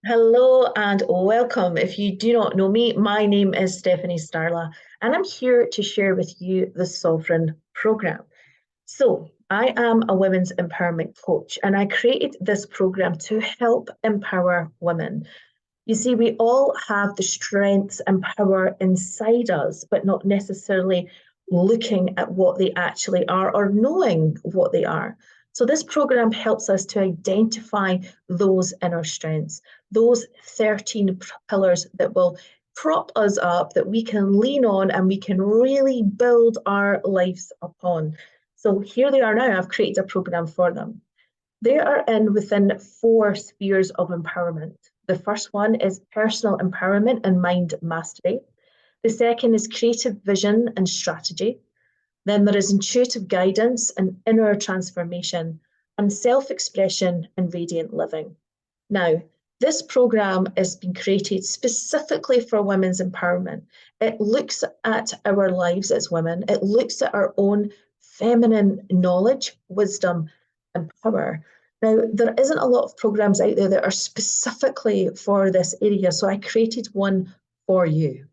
Hello and welcome. If you do not know me, my name is Stephanie Starla, and I'm here to share with you the Sovereign Programme. So, I am a women's empowerment coach, and I created this program to help empower women. You see, we all have the strengths and power inside us, but not necessarily looking at what they actually are or knowing what they are. So, this program helps us to identify those inner strengths, those 13 pillars that will prop us up, that we can lean on and we can really build our lives upon. So, here they are now. I've created a program for them. They are in within four spheres of empowerment. The first one is personal empowerment and mind mastery. The second is creative vision and strategy. Then there is intuitive guidance and inner transformation, and self expression and radiant living. Now, this program has been created specifically for women's empowerment. It looks at our lives as women, it looks at our own feminine knowledge, wisdom, and power. Now, there isn't a lot of programs out there that are specifically for this area, so I created one for you.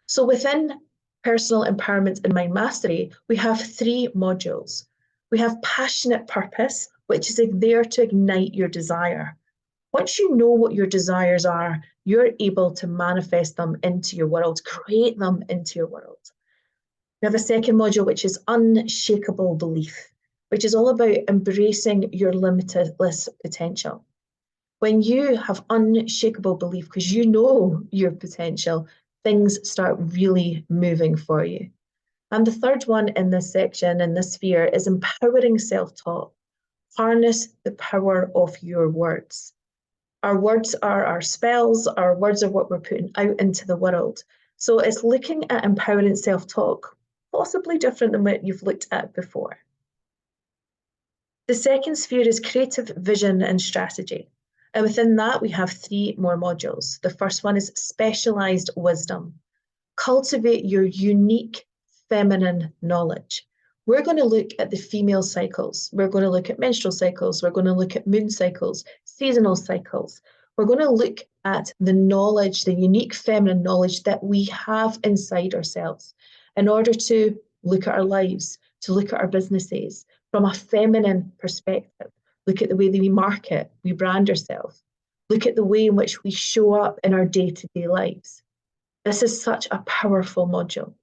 So within personal empowerment and mind mastery, we have three modules. We have passionate purpose, which is there to ignite your desire. Once you know what your desires are, you're able to manifest them into your world, create them into your world. We have a second module, which is unshakable belief, which is all about embracing your limitless potential. When you have unshakable belief, because you know your potential, things start really moving for you. And the third one in this section, in this sphere, is empowering self-talk. Harness the power of your words. Our words are our spells, our words are what we're putting out into the world. So it's looking at empowering self-talk, possibly different than what you've looked at before. The second sphere is creative vision and strategy. And within that, we have three more modules. The first one is specialized wisdom. Cultivate your unique feminine knowledge. We're going to look at the female cycles. We're going to look at menstrual cycles. We're going to look at moon cycles, seasonal cycles. We're going to look at the knowledge, the unique feminine knowledge that we have inside ourselves in order to look at our lives, to look at our businesses from a feminine perspective. Look at the way that we market, we brand ourselves. Look at the way in which we show up in our day-to-day lives. This is such a powerful module.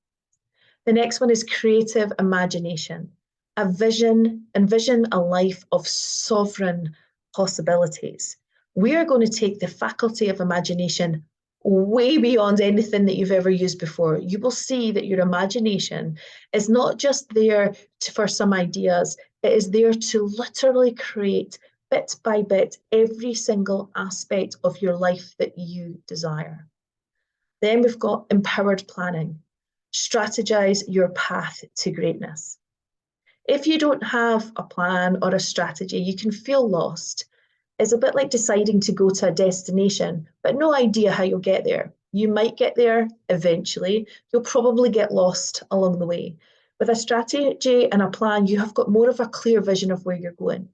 The next one is creative imagination. Envision a life of sovereign possibilities. We are going to take the faculty of imagination way beyond anything that you've ever used before. You will see that your imagination is not just there for some ideas, it is there to literally create bit by bit every single aspect of your life that you desire. Then we've got empowered planning. Strategize your path to greatness. If you don't have a plan or a strategy, you can feel lost. It's a bit like deciding to go to a destination, but no idea how you'll get there. You might get there eventually. You'll probably get lost along the way. With a strategy and a plan, you have got more of a clear vision of where you're going.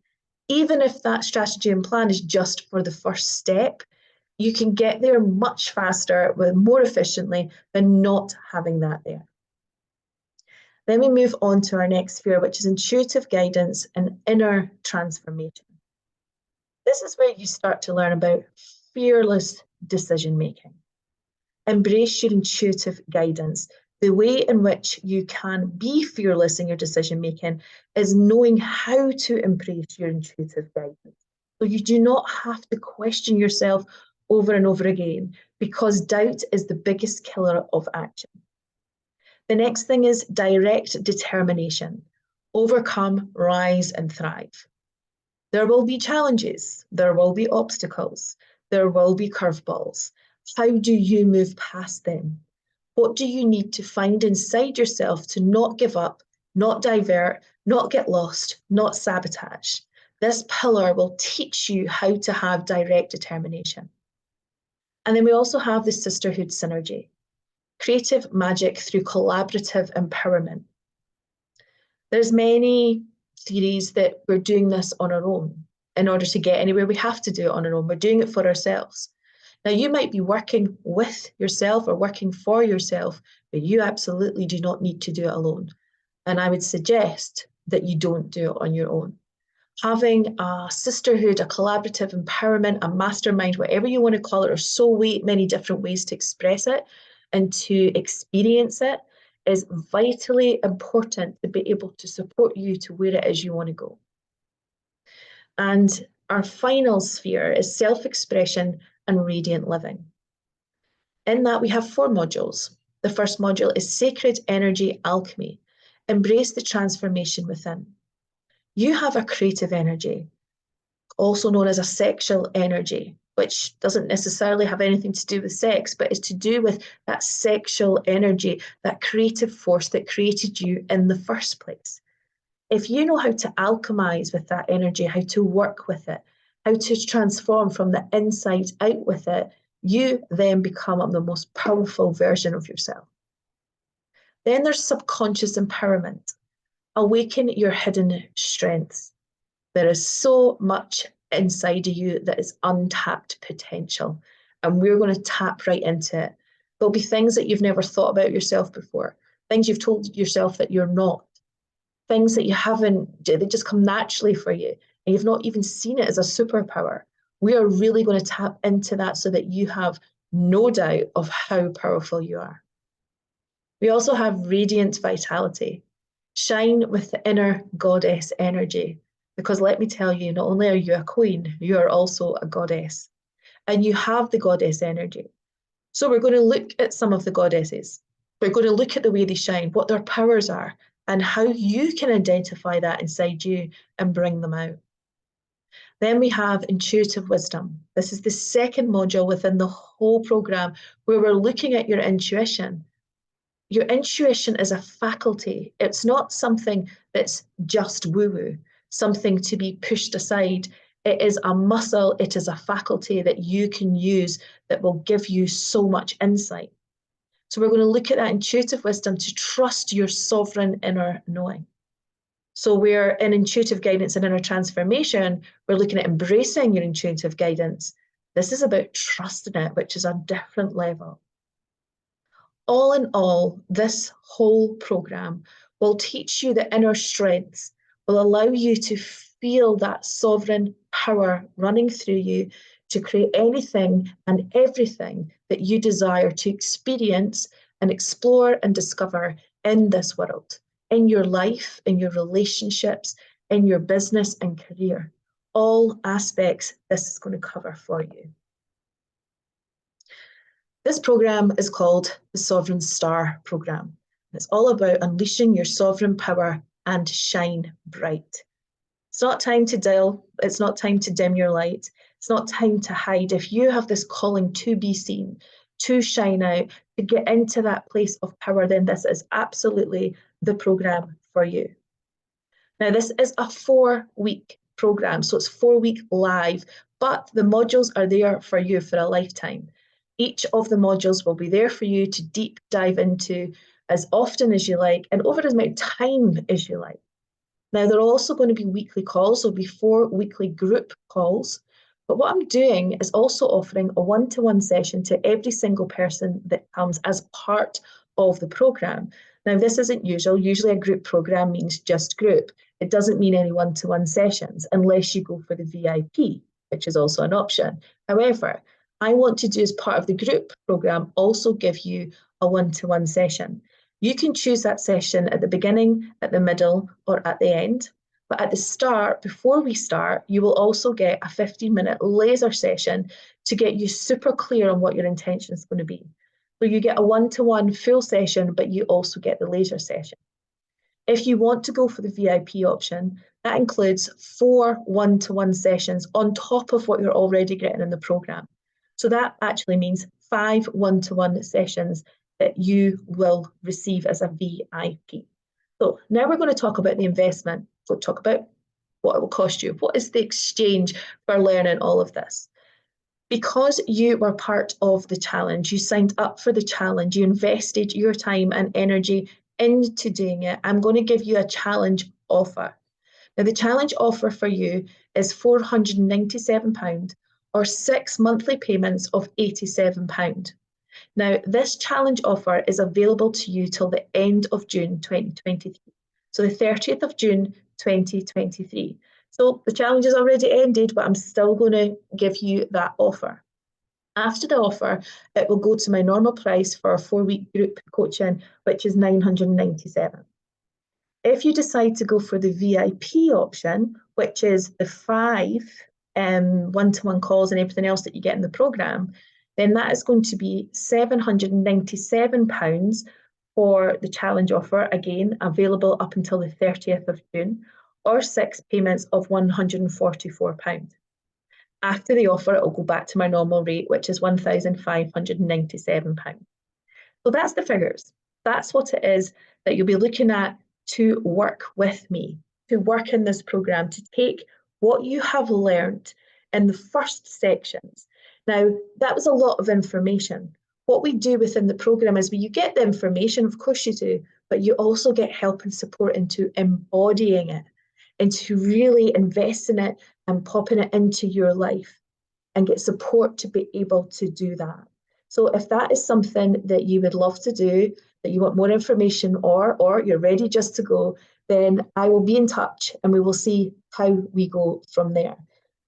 Even if that strategy and plan is just for the first step, you can get there much faster, more efficiently than not having that there. Then we move on to our next sphere, which is intuitive guidance and inner transformation. This is where you start to learn about fearless decision making. Embrace your intuitive guidance. The way in which you can be fearless in your decision making is knowing how to embrace your intuitive guidance. So you do not have to question yourself over and over again, because doubt is the biggest killer of action. The next thing is direct determination. Overcome, rise, and thrive. There will be challenges, there will be obstacles, there will be curveballs. How do you move past them? What do you need to find inside yourself to not give up, not divert, not get lost, not sabotage? This pillar will teach you how to have direct determination. And then we also have the sisterhood synergy, creative magic through collaborative empowerment. There's many theories that we're doing this on our own. In order to get anywhere, we have to do it on our own. We're doing it for ourselves. Now, you might be working with yourself or working for yourself, but you absolutely do not need to do it alone. And I would suggest that you don't do it on your own. Having a sisterhood, a collaborative empowerment, a mastermind, whatever you want to call it, or so many different ways to express it and to experience it, is vitally important to be able to support you to where it is you want to go. And our final sphere is self-expression and radiant living. In that, we have 4 modules. The first module is Sacred Energy Alchemy. Embrace the transformation within. You have a creative energy, also known as a sexual energy, which doesn't necessarily have anything to do with sex, but is to do with that sexual energy, that creative force that created you in the first place. If you know how to alchemize with that energy, how to work with it, how to transform from the inside out with it, you then become the most powerful version of yourself. Then there's subconscious empowerment. Awaken your hidden strengths. There is so much inside of you that is untapped potential, and we're going to tap right into it. There'll be things that you've never thought about yourself before, things you've told yourself that you're not, things that you haven't, they just come naturally for you, and you've not even seen it as a superpower. We are really going to tap into that so that you have no doubt of how powerful you are. We also have radiant vitality. Shine with the inner goddess energy, because let me tell you, not only are you a queen, you are also a goddess, and you have the goddess energy. So we're going to look at some of the goddesses. We're going to look at the way they shine, what their powers are, and how you can identify that inside you and bring them out. Then we have intuitive wisdom. This is the second module within the whole program where we're looking at your intuition. Your intuition is a faculty. It's not something that's just woo-woo, something to be pushed aside. It is a muscle, it is a faculty that you can use that will give you so much insight. So we're going to look at that intuitive wisdom to trust your sovereign inner knowing. So we're in intuitive guidance and inner transformation, we're looking at embracing your intuitive guidance. This is about trusting it, which is a different level. All in all, this whole program will teach you the inner strengths, will allow you to feel that sovereign power running through you to create anything and everything that you desire to experience and explore and discover in this world, in your life, in your relationships, in your business and career. All aspects this is going to cover for you. This program is called the Sovereign Star Program. It's all about unleashing your sovereign power and shine bright. It's not time to dull. It's not time to dim your light. It's not time to hide. If you have this calling to be seen, to shine out, to get into that place of power, then this is absolutely the program for you. Now, this is a 4-week program, so it's 4-week live, but the modules are there for you for a lifetime. Each of the modules will be there for you to deep dive into as often as you like and over as much time as you like. Now, there are also going to be weekly calls. There'll be 4 weekly group calls. But what I'm doing is also offering a one-to-one session to every single person that comes as part of the program. Now, this isn't usual. Usually a group program means just group. It doesn't mean any one-to-one sessions unless you go for the VIP, which is also an option. However, I want to do as part of the group program also give you a one-to-one session. You can choose that session at the beginning, at the middle, or at the end. But at the start, before we start, you will also get a 15-minute laser session to get you super clear on what your intention is going to be. So you get a one-to-one full session, but you also get the laser session. If you want to go for the VIP option, that includes 4 one-to-one sessions on top of what you're already getting in the program. So that actually means 5 one-to-one sessions that you will receive as a VIP. So now we're going to talk about the investment. We'll talk about what it will cost you. What is the exchange for learning all of this? Because you were part of the challenge, you signed up for the challenge, you invested your time and energy into doing it, I'm going to give you a challenge offer. Now, the challenge offer for you is £497 or 6 monthly payments of £87. Now, this challenge offer is available to you till the end of June 2023. So the 30th of June 2023. So the challenge is already ended, but I'm still going to give you that offer. After the offer, it will go to my normal price for a 4-week group coaching, which is £997. If you decide to go for the VIP option, which is the 5 one-to-one calls and everything else that you get in the programme, then that is going to be £797 for the challenge offer, again, available up until the 30th of June, or 6 payments of £144. After the offer, it will go back to my normal rate, which is £1,597. So that's the figures. That's what it is that you'll be looking at to work with me, to work in this programme, to take what you have learned in the first sections. Now, that was a lot of information. What we do within the programme is you get the information, of course you do, but you also get help and support into embodying it, into really investing it and popping it into your life, and get support to be able to do that. So if that is something that you would love to do, that you want more information or you're ready just to go, then I will be in touch and we will see how we go from there.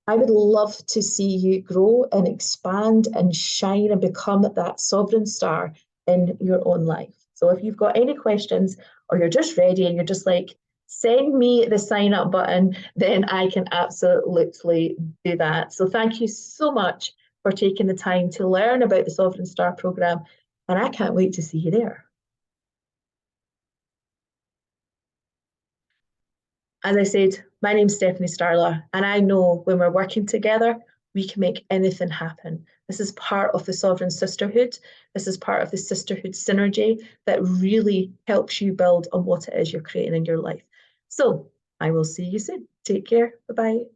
I would love to see you grow and expand and shine and become that sovereign star in your own life. So if you've got any questions or you're just ready and you're just like, send me the sign up button, then I can absolutely do that. So thank you so much for taking the time to learn about the Sovereign Star programme, and I can't wait to see you there. As I said, my name's Stephanie Starla, and I know when we're working together, we can make anything happen. This is part of the Sovereign Sisterhood. This is part of the sisterhood synergy that really helps you build on what it is you're creating in your life. So I will see you soon. Take care. Bye-bye.